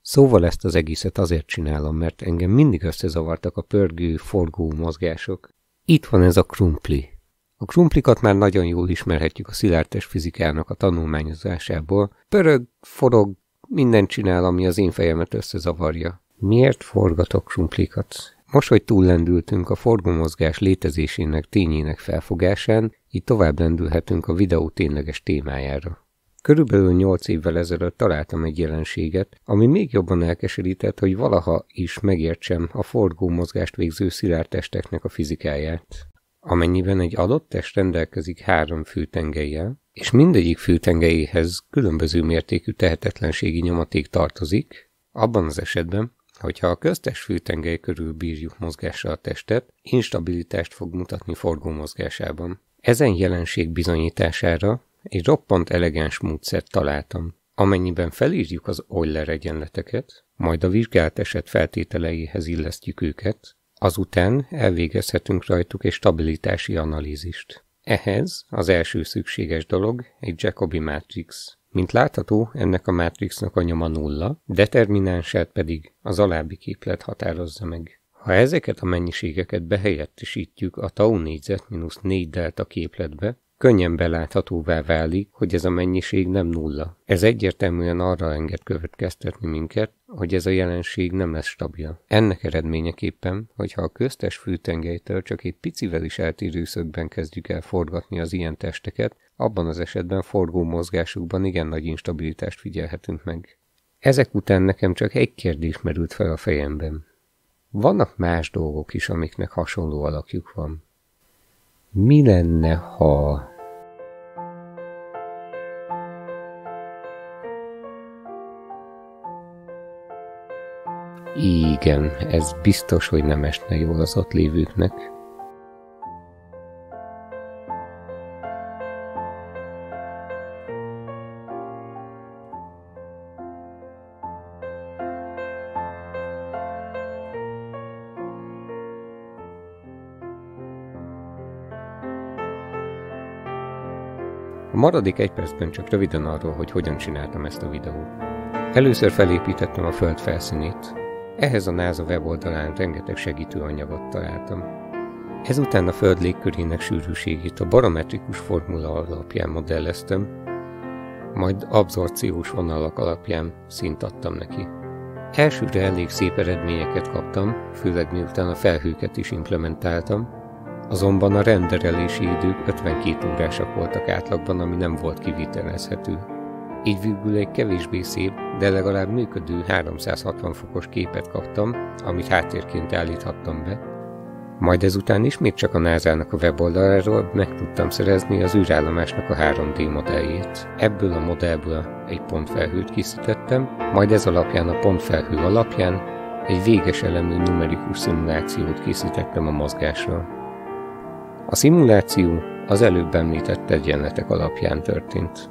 Szóval ezt az egészet azért csinálom, mert engem mindig összezavartak a pörgő, forgó mozgások. Itt van ez a krumpli. A krumplikat már nagyon jól ismerhetjük a szilárdtest fizikának a tanulmányozásából. Pörög, forog, mindent csinál, ami az én fejemet összezavarja. Miért forgatok krumplikat? Most, hogy túllendültünk a forgómozgás létezésének tényének felfogásán, így tovább lendülhetünk a videó tényleges témájára. Körülbelül 8 évvel ezelőtt találtam egy jelenséget, ami még jobban elkeserített, hogy valaha is megértsem a forgómozgást végző szilárdtesteknek a fizikáját. Amennyiben egy adott test rendelkezik 3 főtengellyel, és mindegyik főtengelyéhez különböző mértékű tehetetlenségi nyomaték tartozik, abban az esetben, hogyha a köztes főtengely körül bírjuk mozgással a testet, instabilitást fog mutatni forgómozgásában. Ezen jelenség bizonyítására egy roppant elegáns módszert találtam. Amennyiben felírjuk az Euler egyenleteket, majd a vizsgált eset feltételeihez illesztjük őket, azután elvégezhetünk rajtuk egy stabilitási analízist. Ehhez az első szükséges dolog egy Jacobi mátrix. Mint látható, ennek a mátrixnak a nyoma 0, determinánsát pedig az alábbi képlet határozza meg. Ha ezeket a mennyiségeket behelyettesítjük a tau négyzet mínusz 4 delta képletbe, könnyen beláthatóvá válik, hogy ez a mennyiség nem nulla. Ez egyértelműen arra enged következtetni minket, hogy ez a jelenség nem lesz stabil. Ennek eredményeképpen, hogyha a köztes főtengelytől csak egy picivel is eltérő szögben kezdjük el forgatni az ilyen testeket, abban az esetben forgó mozgásukban igen nagy instabilitást figyelhetünk meg. Ezek után nekem csak egy kérdés merült fel a fejemben. Vannak más dolgok is, amiknek hasonló alakjuk van. Mi lenne, ha... Igen, ez biztos, hogy nem esne jól az ott lévőknek. A maradék 1 percben csak röviden arról, hogy hogyan csináltam ezt a videót. Először felépítettem a Föld felszínét. Ehhez a NASA weboldalán rengeteg segítőanyagot találtam. Ezután a Föld légkörének sűrűségét a barometrikus formula alapján modelleztem, majd abszorpciós vonalak alapján színt adtam neki. Elsőre elég szép eredményeket kaptam, főleg miután a felhőket is implementáltam, azonban a renderelési idők 52 órásak voltak átlagban, ami nem volt kivitelezhető. Így végül egy kevésbé szép, de legalább működő 360 fokos képet kaptam, amit háttérként állíthattam be. Majd ezután ismét csak a NASA-nak a weboldaláról meg tudtam szerezni az űrállomásnak a 3D modelljét. Ebből a modellből egy pontfelhőt készítettem, majd ez alapján a pontfelhő alapján egy véges elemű numerikus szimulációt készítettem a mozgásról. A szimuláció az előbb említett egyenletek alapján történt.